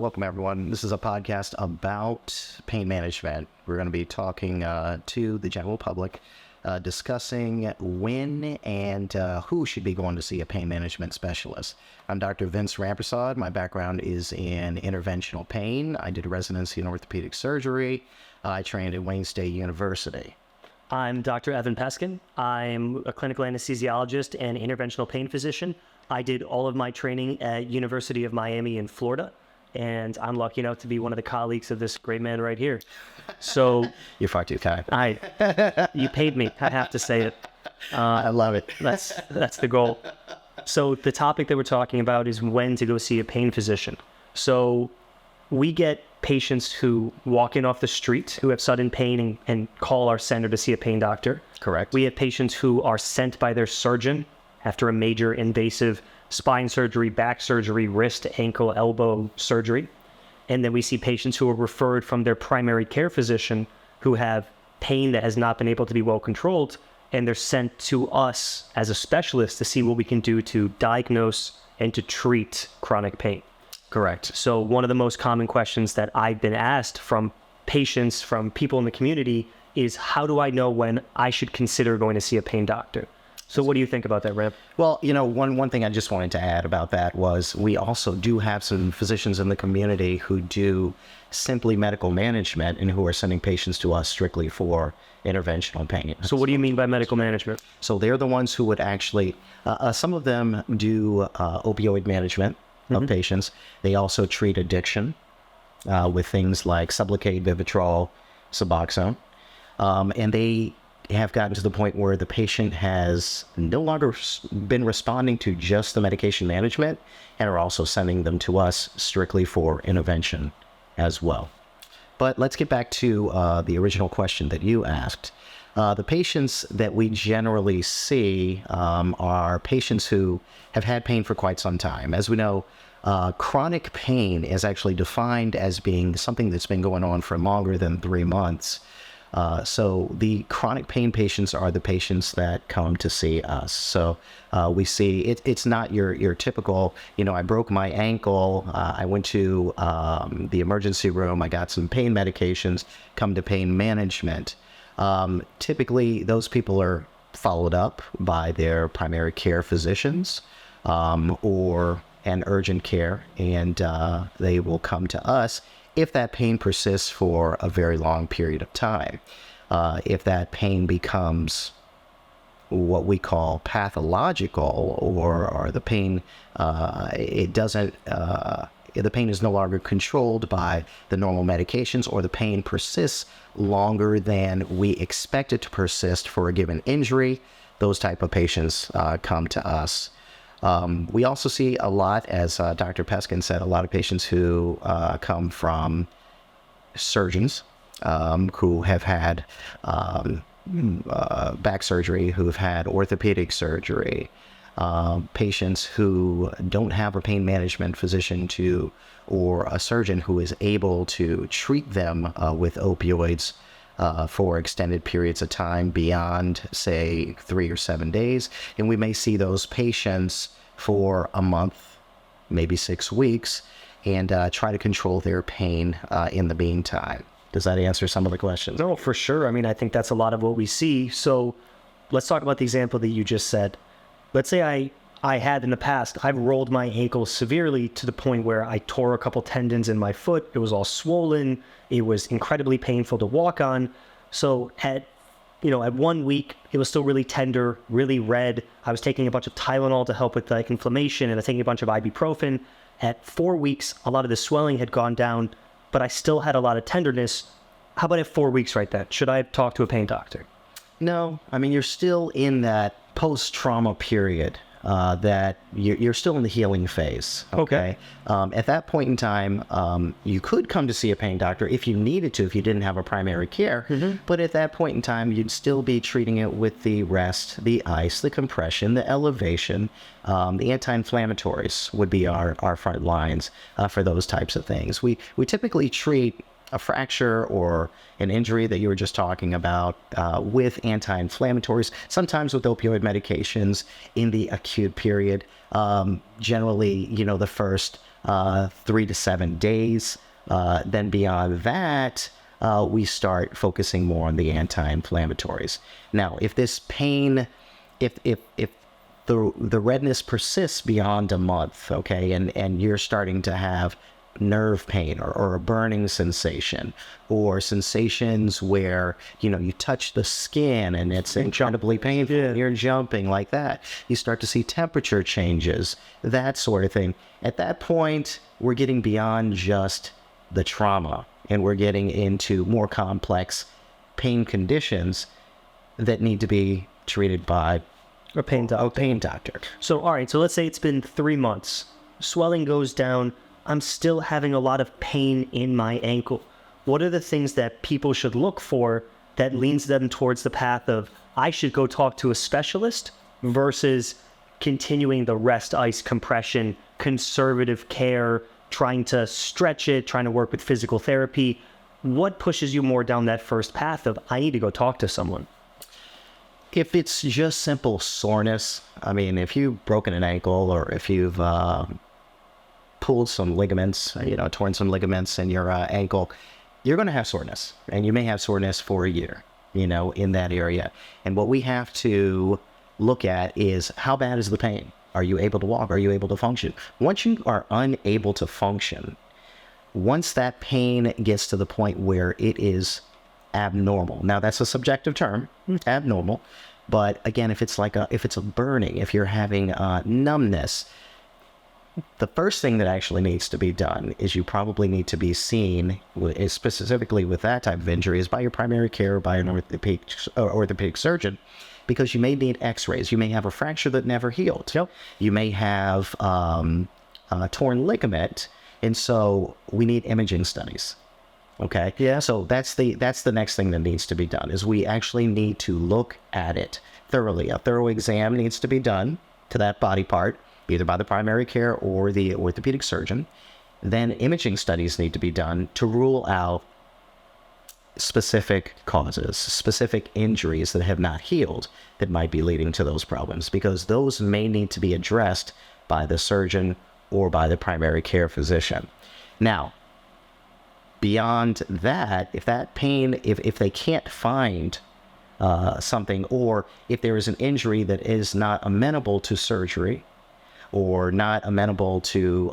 Welcome, everyone. This is a podcast about pain management. We're going to be talking to the general public, discussing when and who should be going to see a pain management specialist. I'm Dr. Vince Rampersaud. My background is in interventional pain. I did a residency in orthopedic surgery. I trained at Wayne State University. I'm Dr. Evan Peskin. I'm a clinical anesthesiologist and interventional pain physician. I did all of my training at University of Miami in Florida, and I'm lucky enough to be one of the colleagues of this great man right here. So You're far too kind. You paid me. I have to say it. I love it. That's the goal. So the topic that we're talking about is when to go see a pain physician. So we get patients who walk in off the street who have sudden pain and call our center to see a pain doctor. Correct. We have patients who are sent by their surgeon after a major invasive spine surgery, back surgery, wrist, ankle, elbow surgery. And then we see patients who are referred from their primary care physician who have pain that has not been able to be well controlled, and they're sent to us as a specialist to see what we can do to diagnose and to treat chronic pain. Correct. So one of the most common questions that I've been asked from patients, from people in the community, is how do I know when I should consider going to see a pain doctor? So what do you think about that, Ramp? Well, one thing I just wanted to add about that was we also do have some physicians in the community who do simply medical management and who are sending patients to us strictly for interventional pain. So what do you mean by medical management? So they're the ones who would actually, some of them do opioid management of patients. They also treat addiction with things like Sublocade, Vivitrol, Suboxone. And they have gotten to the point where the patient has no longer been responding to just the medication management and are also sending them to us strictly for intervention as well. But let's get back to the original question that you asked. The patients that we generally see are patients who have had pain for quite some time. As we know, chronic pain is actually defined as being something that's been going on for longer than 3 months. So the chronic pain patients are the patients that come to see us. So we see it's not your typical, I broke my ankle, I went to the emergency room, I got some pain medications, come to pain management. Typically, those people are followed up by their primary care physicians or an urgent care, and they will come to us if that pain persists for a very long period of time. If that pain becomes what we call pathological, or the pain, the pain is no longer controlled by the normal medications, or the pain persists longer than we expect it to persist for a given injury, those type of patients come to us. We also see a lot, as Dr. Peskin said, a lot of patients who come from surgeons who have had back surgery, who have had orthopedic surgery, patients who don't have a pain management physician or a surgeon who is able to treat them with opioids for extended periods of time beyond, say, 3 or 7 days. And we may see those patients for a month, maybe 6 weeks, and try to control their pain in the meantime. Does that answer some of the questions? No, for sure. I mean, I think that's a lot of what we see. So let's talk about the example that you just said. Let's say I had in the past, I've rolled my ankle severely to the point where I tore a couple tendons in my foot. It was all swollen. It was incredibly painful to walk on. So at 1 week, it was still really tender, really red. I was taking a bunch of Tylenol to help with like inflammation, and I was taking a bunch of ibuprofen. At 4 weeks, a lot of the swelling had gone down, but I still had a lot of tenderness. How about at 4 weeks right then? Should I talk to a pain doctor? No, I mean, you're still in that post-trauma period. That you're still in the healing phase. Okay. At that point in time, you could come to see a pain doctor if you needed to, if you didn't have a primary care. But at that point in time, you'd still be treating it with the rest, the ice, the compression, the elevation. The anti-inflammatories would be our front lines for those types of things. We typically treat a fracture or an injury that you were just talking about with anti-inflammatories, sometimes with opioid medications in the acute period. Generally, the first 3 to 7 days. Then beyond that, we start focusing more on the anti-inflammatories. Now, if this pain, if the redness persists beyond a month, okay, and you're starting to have nerve pain or a burning sensation, or sensations where, you touch the skin and it's incredibly painful, you're jumping like that, you start to see temperature changes, that sort of thing. At that point, we're getting beyond just the trauma, and we're getting into more complex pain conditions that need to be treated by A pain doctor. So, all right, so let's say it's been 3 months. Swelling goes down. I'm still having a lot of pain in my ankle. What are the things that people should look for that leans them towards the path of, I should go talk to a specialist, versus continuing the rest, ice, compression, conservative care, trying to stretch it, trying to work with physical therapy? What pushes you more down that first path of, I need to go talk to someone? If it's just simple soreness, I mean, if you've broken an ankle, or if you've pulled some ligaments, torn some ligaments in your ankle, you're going to have soreness, and you may have soreness for a year, in that area. And what we have to look at is, how bad is the pain? Are you able to walk? Are you able to function? Once you are unable to function, once that pain gets to the point where it is abnormal. Now, that's a subjective term, abnormal. But again, if it's a burning, if you're having numbness, the first thing that actually needs to be done is you probably need to be seen, specifically with that type of injury, is by your primary care, by an orthopedic surgeon, because you may need x-rays. You may have a fracture that never healed. Yep. You may have a torn ligament, and so we need imaging studies. Okay. Yeah. So that's the next thing that needs to be done, is we actually need to look at it thoroughly. A thorough exam needs to be done to that body part, either by the primary care or the orthopedic surgeon. Then imaging studies need to be done to rule out specific causes, specific injuries that have not healed that might be leading to those problems, because those may need to be addressed by the surgeon or by the primary care physician. Now, beyond that, if that pain, if they can't find something, or if there is an injury that is not amenable to surgery, or not amenable to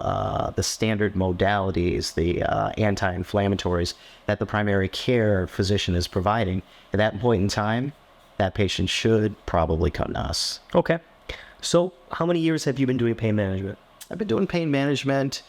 the standard modalities, the anti-inflammatories that the primary care physician is providing, at that point in time, that patient should probably come to us. Okay. So how many years have you been doing pain management? I've been doing pain management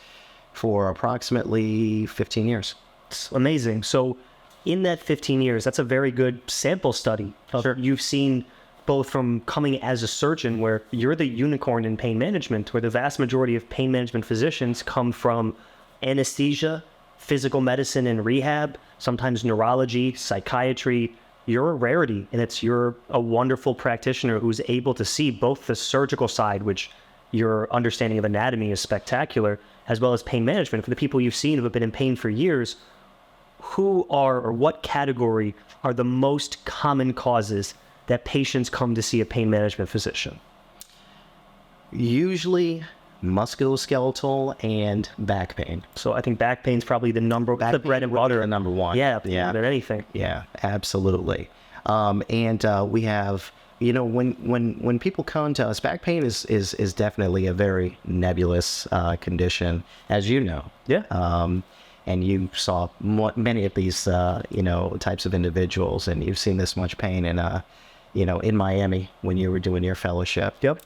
for approximately 15 years. It's amazing. So in that 15 years, that's a very good sample study. Sure. You've seen both from coming as a surgeon, where you're the unicorn in pain management, where the vast majority of pain management physicians come from anesthesia, physical medicine and rehab, sometimes neurology, psychiatry. You're a rarity, and you're a wonderful practitioner who's able to see both the surgical side, which your understanding of anatomy is spectacular, as well as pain management. For the people you've seen who have been in pain for years, who are, or what category are the most common causes that patients come to see a pain management physician? Usually musculoskeletal and back pain. So I think back pain's probably the bread and butter. The number one. Yeah, more than anything. Yeah, absolutely. We have, when people come to us, back pain is definitely a very nebulous condition, as you know. Yeah. And you saw many of these, types of individuals, and you've seen this much pain in Miami when you were doing your fellowship. Yep.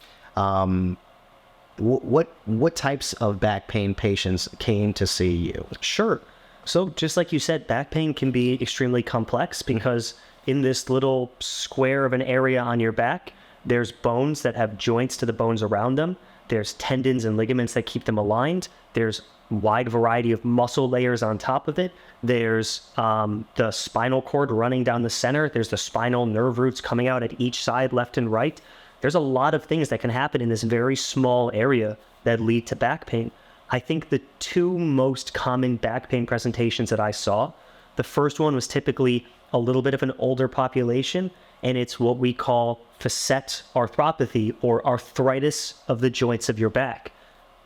What types of back pain patients came to see you? Sure. So just like you said, back pain can be extremely complex, because in this little square of an area on your back, there's bones that have joints to the bones around them. There's tendons and ligaments that keep them aligned. There's wide variety of muscle layers on top of it. There's the spinal cord running down the center. There's the spinal nerve roots coming out at each side, left and right. There's a lot of things that can happen in this very small area that lead to back pain. I think the two most common back pain presentations that I saw, the first one was typically a little bit of an older population, and it's what we call facet arthropathy, or arthritis of the joints of your back.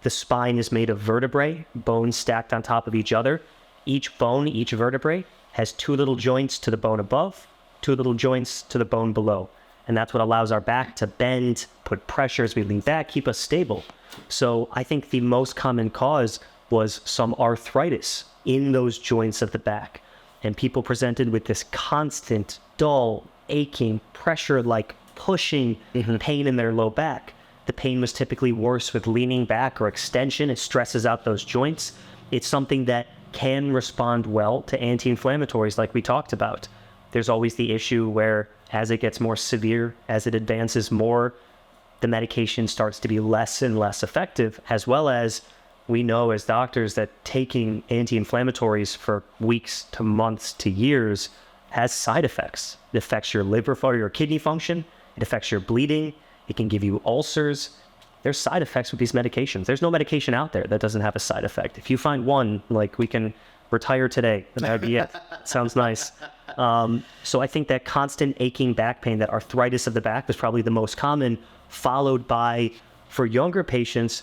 the spine is made of vertebrae, bones stacked on top of each other. Each bone, each vertebrae, has 2 little joints to the bone above, 2 little joints to the bone below. And that's what allows our back to bend, put pressure as we lean back, keep us stable. So I think the most common cause was some arthritis in those joints of the back. And people presented with this constant, dull, aching, pressure, like pushing pain in their low back. The pain was typically worse with leaning back or extension. It stresses out those joints. It's something that can respond well to anti-inflammatories like we talked about. There's always the issue where as it gets more severe, as it advances more, the medication starts to be less and less effective, as well as we know as doctors that taking anti-inflammatories for weeks to months to years has side effects. It affects your liver or your kidney function. It affects your bleeding. It can give you ulcers. There's side effects with these medications. There's no medication out there that doesn't have a side effect. If you find one, like we can retire today, and that would be it. Sounds nice. So I think that constant aching back pain, that arthritis of the back was probably the most common, followed by, for younger patients,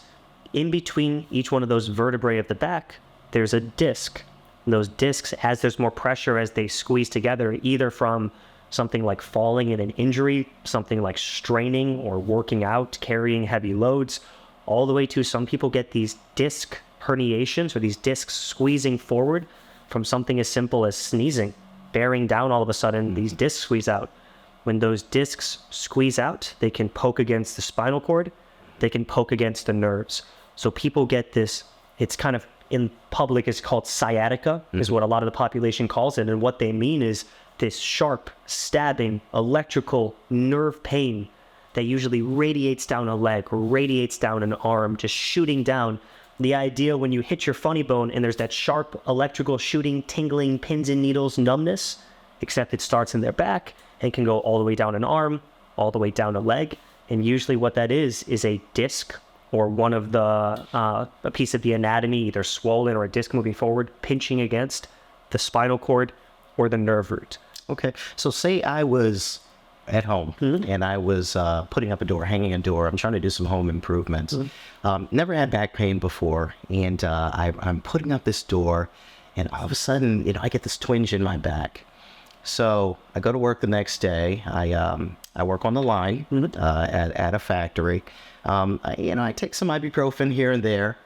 in between each one of those vertebrae of the back, there's a disc. And those discs, as there's more pressure, as they squeeze together, either from something like falling in an injury, something like straining or working out, carrying heavy loads, all the way to some people get these disc herniations or these discs squeezing forward from something as simple as sneezing, bearing down all of a sudden, these discs squeeze out. When those discs squeeze out, they can poke against the spinal cord, they can poke against the nerves. So people get this, it's kind of in public, it's called sciatica, is what a lot of the population calls it. And what they mean is this sharp, stabbing, electrical nerve pain that usually radiates down a leg or radiates down an arm, just shooting down. The idea when you hit your funny bone and there's that sharp electrical shooting, tingling, pins and needles numbness, except it starts in their back and can go all the way down an arm, all the way down a leg. And usually what that is a disc or one of the, a piece of the anatomy, either swollen or a disc moving forward, pinching against the spinal cord or the nerve root. Okay. So say I was at home and I was putting up a door, hanging a door. I'm trying to do some home improvements. Never had back pain before. And I'm putting up this door and all of a sudden, I get this twinge in my back. So I go to work the next day. I work on the line at a factory. I take some ibuprofen here and there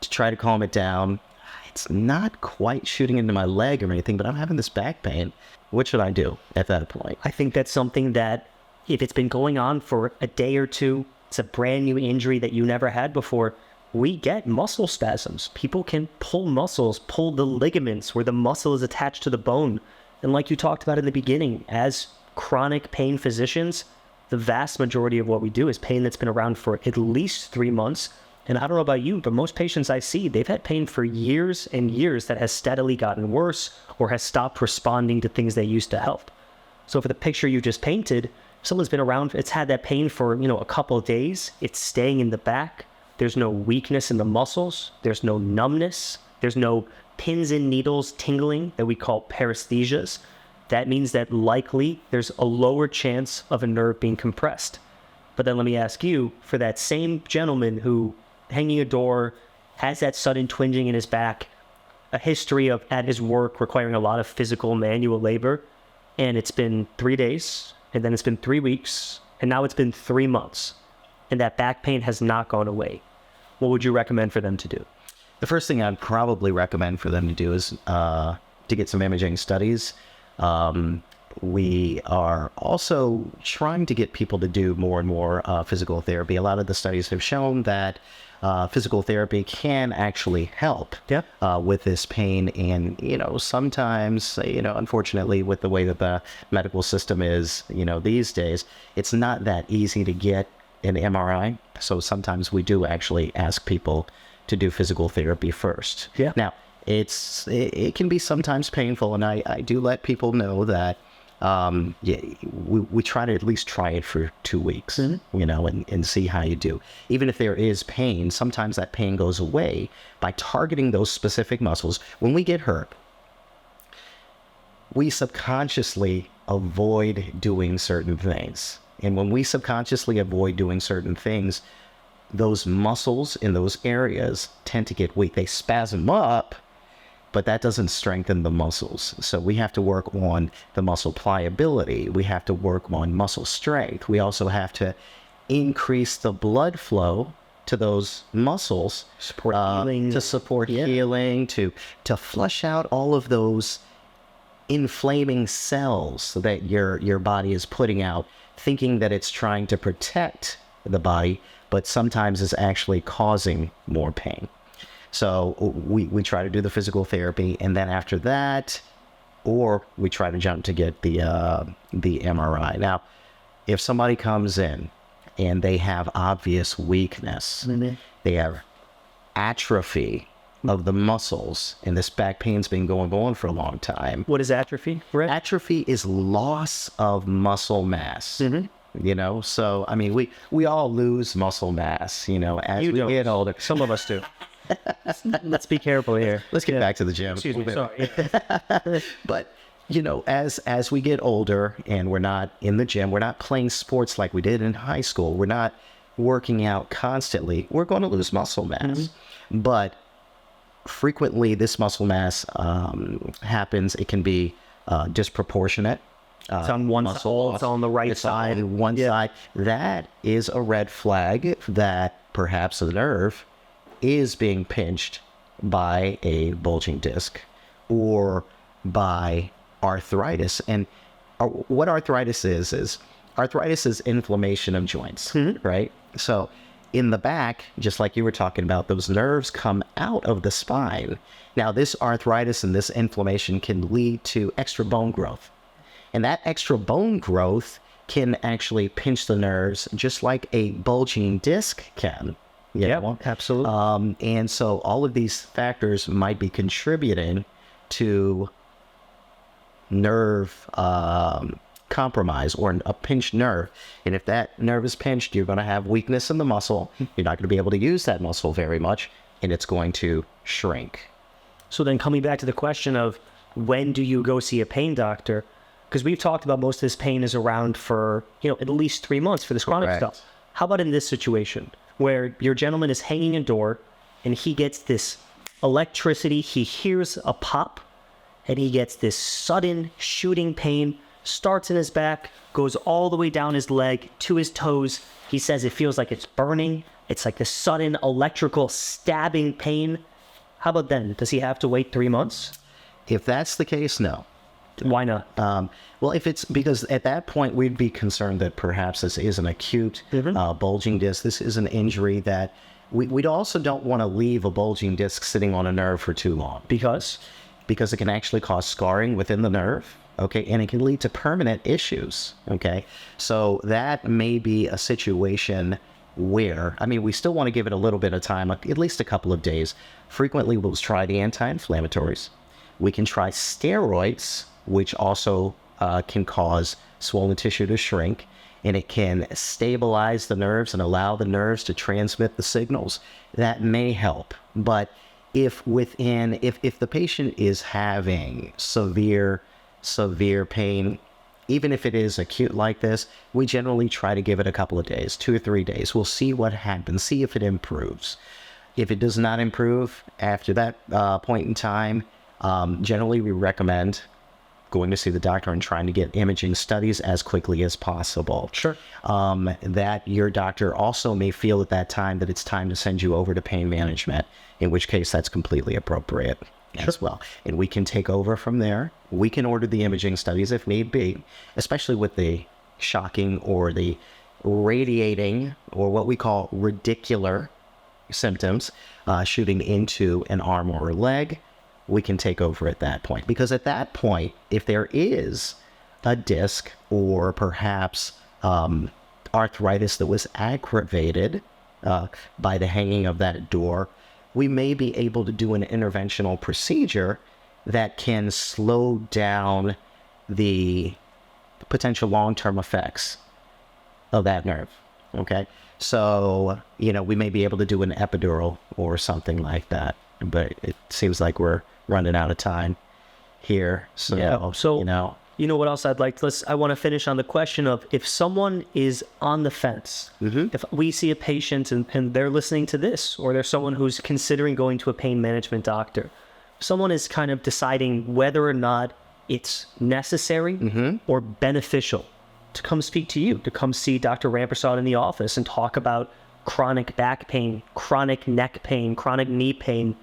to try to calm it down. It's not quite shooting into my leg or anything, but I'm having this back pain. What should I do at that point? I think that's something that if it's been going on for a day or two, it's a brand new injury that you never had before, we get muscle spasms. People can pull muscles, pull the ligaments where the muscle is attached to the bone. And like you talked about in the beginning, as chronic pain physicians, the vast majority of what we do is pain that's been around for at least 3 months. And I don't know about you, but most patients I see, they've had pain for years and years that has steadily gotten worse or has stopped responding to things they used to help. So for the picture you just painted, someone's been around, it's had that pain for, a couple of days, it's staying in the back, there's no weakness in the muscles, there's no numbness, there's no pins and needles tingling that we call paresthesias. That means that likely there's a lower chance of a nerve being compressed. But then let me ask you, for that same gentleman who, hanging a door, has that sudden twinging in his back, a history of at his work requiring a lot of physical manual labor, and it's been 3 days, and then it's been 3 weeks, and now it's been 3 months, and that back pain has not gone away. What would you recommend for them to do? The first thing I'd probably recommend for them to do is to get some imaging studies. We are also trying to get people to do more and more physical therapy. A lot of the studies have shown that physical therapy can actually help with this pain. And, sometimes, unfortunately, with the way that the medical system is, these days, it's not that easy to get an MRI. So sometimes we do actually ask people to do physical therapy first. Yeah. Now, it can be sometimes painful, and I do let people know that we try to at least try it for 2 weeks, and see how you do. Even if there is pain, sometimes that pain goes away by targeting those specific muscles. When we get hurt, we subconsciously avoid doing certain things. And when we subconsciously avoid doing certain things, those muscles in those areas tend to get weak. They spasm up, but that doesn't strengthen the muscles. So we have to work on the muscle pliability. We have to work on muscle strength. We also have to increase the blood flow to those muscles Support healing. to support healing, to flush out all of those inflaming cells that your body is putting out, thinking that it's trying to protect the body, but sometimes is actually causing more pain. So we try to do the physical therapy, and then after that, or we try to jump to get the MRI. Now, if somebody comes in and they have obvious weakness, they have atrophy of the muscles, and this back pain's been going on for a long time. What is atrophy, Brett? Atrophy is loss of muscle mass. You know, so I mean, we all lose muscle mass, you know, as we get older. Some of us do. Let's be careful here. Let's get back to the gym. Excuse me, sorry. But, you know, as we get older and we're not in the gym, we're not playing sports like we did in high school, we're not working out constantly, we're going to lose muscle mass. But frequently this muscle mass happens. It can be disproportionate. It's on one side, it's on the right side. On one side. That is a red flag that perhaps the nerve is being pinched by a bulging disc or by arthritis. And what arthritis is arthritis is inflammation of joints, right? So in the back, just like you were talking about, those nerves come out of the spine. Now, this arthritis and this inflammation can lead to extra bone growth. And that extra bone growth can actually pinch the nerves just like a bulging disc can. Yeah, absolutely. And so all of these factors might be contributing to nerve compromise or a pinched nerve. And if that nerve is pinched, you're going to have weakness in the muscle. You're not going to be able to use that muscle very much, and it's going to shrink. So then coming back to the question of when do you go see a pain doctor? Because we've talked about most of this pain is around for, at least 3 months for this chronic stuff. How about in this situation where your gentleman is hanging a door and he gets this electricity, he hears a pop, and he gets this sudden shooting pain, starts in his back, goes all the way down his leg to his toes. He says it feels like it's burning. It's like this sudden electrical stabbing pain. How about then? Does he have to wait 3 months? If that's the case, no. Why not? Well, if it's because at that point we'd be concerned that perhaps this is an acute bulging disc. This is an injury that we also don't want to leave a bulging disc sitting on a nerve for too long. Because it can actually cause scarring within the nerve. Okay, and it can lead to permanent issues. Okay, so that may be a situation where, we still want to give it a little bit of time, at least a couple of days. Frequently, we'll try the anti-inflammatories. We can try steroids, which also can cause swollen tissue to shrink, and it can stabilize the nerves and allow the nerves to transmit the signals. That may help. But if the patient is having severe pain, even if it is acute like this, we generally try to give it a couple of days, 2 or 3 days. We'll see what happens, see if it improves. If it does not improve after that point in time, generally we recommend going to see the doctor and trying to get imaging studies as quickly as possible. Sure. That your doctor also may feel at that time that it's time to send you over to pain management, in which case that's completely appropriate as well. And we can take over from there. We can order the imaging studies if need be, especially with the shocking or the radiating or what we call radicular symptoms shooting into an arm or a leg. We can take over at that point. Because at that point, if there is a disc or perhaps arthritis that was aggravated by the hanging of that door, we may be able to do an interventional procedure that can slow down the potential long-term effects of that nerve. Okay? So, we may be able to do an epidural or something like that. But it seems like we're running out of time here. So, You know what else I'd like to, I want to finish on the question of if someone is on the fence, if we see a patient and they're listening to this, or there's someone who's considering going to a pain management doctor, someone is kind of deciding whether or not it's necessary or beneficial to come speak to you, to come see Dr. Rampersaud in the office and talk about chronic back pain, chronic neck pain, chronic knee pain.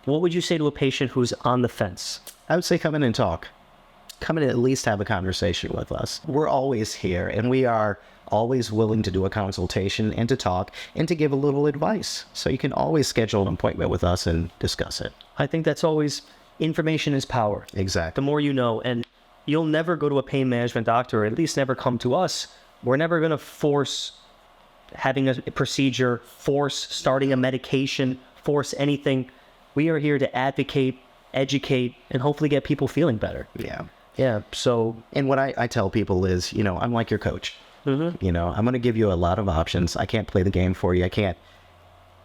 What would you say to a patient who's on the fence? I would say come in and talk. Come in and at least have a conversation with us. We're always here, and we are always willing to do a consultation and to talk and to give a little advice. So you can always schedule an appointment with us and discuss it. I think that's always, information is power. Exactly. The more you know, and you'll never go to a pain management doctor, or at least never come to us. We're never going to force having a procedure, force starting a medication, force anything. We are here to advocate, educate, and hopefully get people feeling better. Yeah. So, and what I tell people is, I'm like your coach. I'm going to give you a lot of options. I can't play the game for you. I can't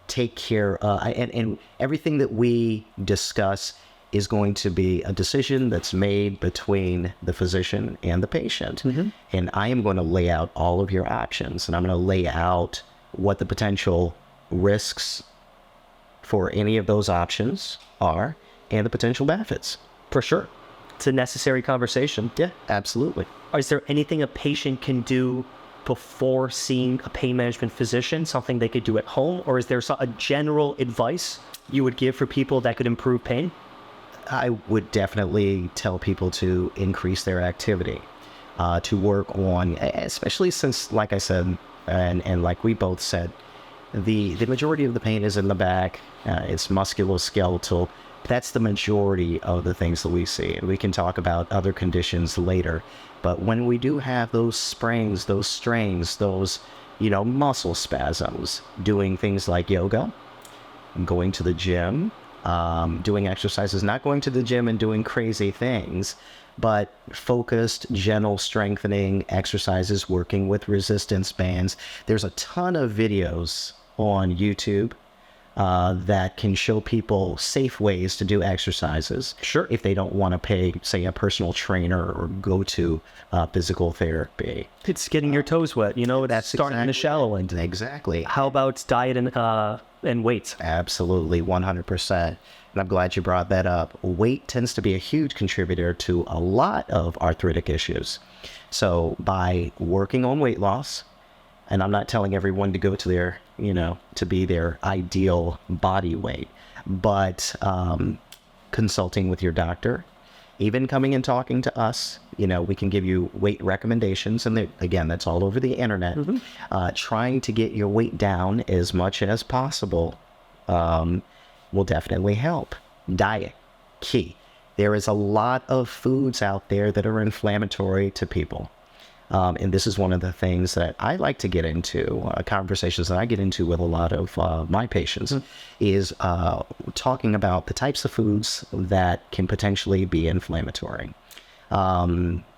take care. And everything that we discuss is going to be a decision that's made between the physician and the patient. And I am going to lay out all of your options, and I'm going to lay out what the potential risks for any of those options are and the potential benefits. For sure. It's a necessary conversation. Yeah, absolutely. Is there anything a patient can do before seeing a pain management physician, something they could do at home? Or is there a general advice you would give for people that could improve pain? I would definitely tell people to increase their activity, to work on, especially since, like I said, and like we both said, the majority of the pain is in the back. It's musculoskeletal. That's the majority of the things that we see. And we can talk about other conditions later. But when we do have those sprains, those strains, those, muscle spasms, doing things like yoga, going to the gym, doing exercises, not going to the gym and doing crazy things, but focused, gentle strengthening exercises, working with resistance bands. There's a ton of videos on YouTube that can show people safe ways to do exercises. Sure. If they don't want to pay, say, a personal trainer or go to physical therapy. It's getting your toes wet, that's starting in the shallow end. Exactly. How about diet and weight? Absolutely, 100%. And I'm glad you brought that up. Weight tends to be a huge contributor to a lot of arthritic issues. So by working on weight loss, and I'm not telling everyone to go to their, to be their ideal body weight, but consulting with your doctor, even coming and talking to us, we can give you weight recommendations. And again, that's all over the internet. Trying to get your weight down as much as possible will definitely help. Diet, key. There is a lot of foods out there that are inflammatory to people. And this is one of the things that I like to get into, conversations that I get into with a lot of my patients, is talking about the types of foods that can potentially be inflammatory.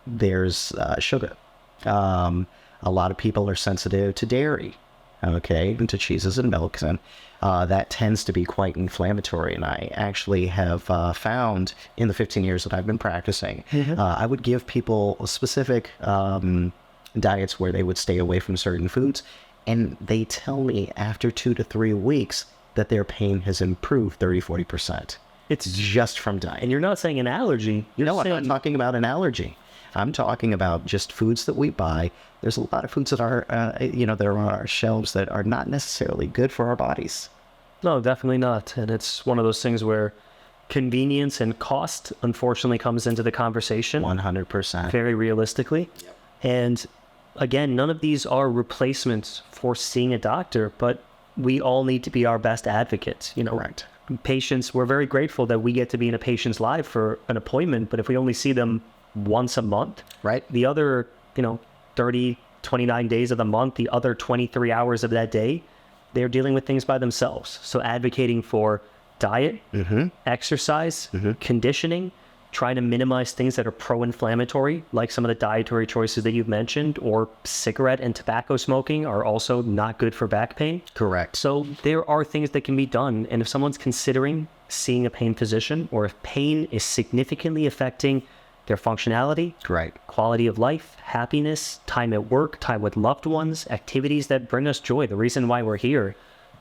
There's sugar. A lot of people are sensitive to dairy, and to cheeses and milks, and that tends to be quite inflammatory. And I actually have found in the 15 years that I've been practicing, I would give people specific diets where they would stay away from certain foods, and they tell me after 2 to 3 weeks that their pain has improved 30-40%. It's just from diet. And you're not saying an allergy. I'm not talking about an allergy. I'm talking about just foods that we buy. There's a lot of foods that are, there are on our shelves that are not necessarily good for our bodies. No, definitely not. And it's one of those things where convenience and cost, unfortunately, comes into the conversation. 100%. Very realistically. Yep. And again, none of these are replacements for seeing a doctor, but we all need to be our best advocates. Correct. Patients, we're very grateful that we get to be in a patient's life for an appointment, but if we only see them once a month, right? The other, 30, 29 days of the month, the other 23 hours of that day, they're dealing with things by themselves. So advocating for diet, exercise, conditioning, trying to minimize things that are pro-inflammatory, like some of the dietary choices that you've mentioned, or cigarette and tobacco smoking are also not good for back pain. Correct. So there are things that can be done. And if someone's considering seeing a pain physician, or if pain is significantly affecting their functionality, Right. quality of life, happiness, time at work, time with loved ones, activities that bring us joy, the reason why we're here.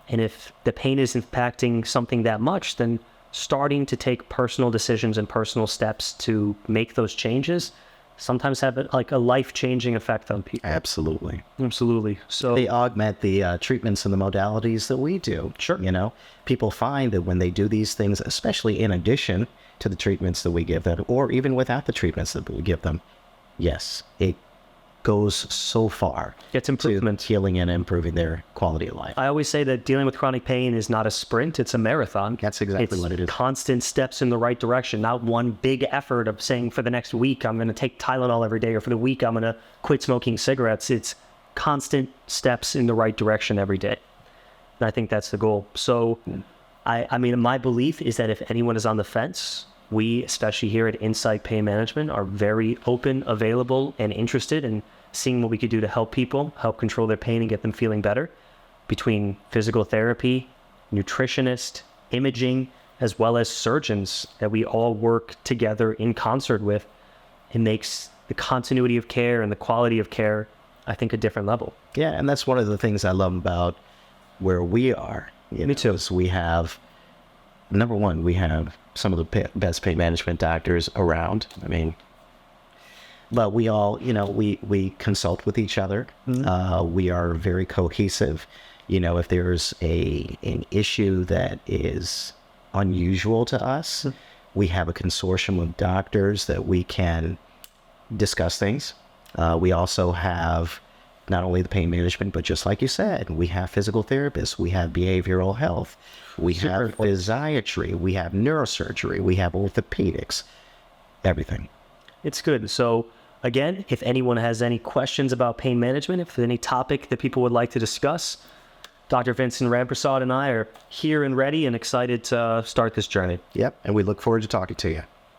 And if the pain is impacting something that much, then starting to take personal decisions and personal steps to make those changes sometimes have like a life-changing effect on people. Absolutely. Absolutely. So They augment the treatments and the modalities that we do. Sure. You know, people find that when they do these things, especially in addition to the treatments that we give them, or even without the treatments that we give them, yes, it goes so far Gets to improvement. healing and improving their quality of life. I always say that dealing with chronic pain is not a sprint, it's a marathon. That's exactly It's what it is. constant steps in the right direction, not one big effort of saying for the next week I'm going to take Tylenol every day, or for the week I'm going to quit smoking cigarettes. It's constant steps in the right direction every day. And I think that's the goal. So, I mean, my belief is that if anyone is on the fence, we, especially here at Insight Pain Management, are very open, available, and interested in seeing what we could do to help people, help control their pain and get them feeling better. Between physical therapy, nutritionist, imaging, as well as surgeons that we all work together in concert with, it makes the continuity of care and the quality of care, I think, a different level. Yeah, and that's one of the things I love about where we are. Me too. Is we have, number one, we have some of the best pain management doctors around. I mean, but we all, you know, we consult with each other. We are very cohesive. You know, if there's an issue that is unusual to us, we have a consortium of doctors that we can discuss things. We also have not only the pain management, but just like you said, we have physical therapists, we have behavioral health, we have physiatry, we have neurosurgery, we have orthopedics, everything. It's good. So again, if anyone has any questions about pain management, if there's any topic that people would like to discuss, Dr. Vincent Rampersaud and I are here and ready and excited to start this journey. Yep, and we look forward to talking to you.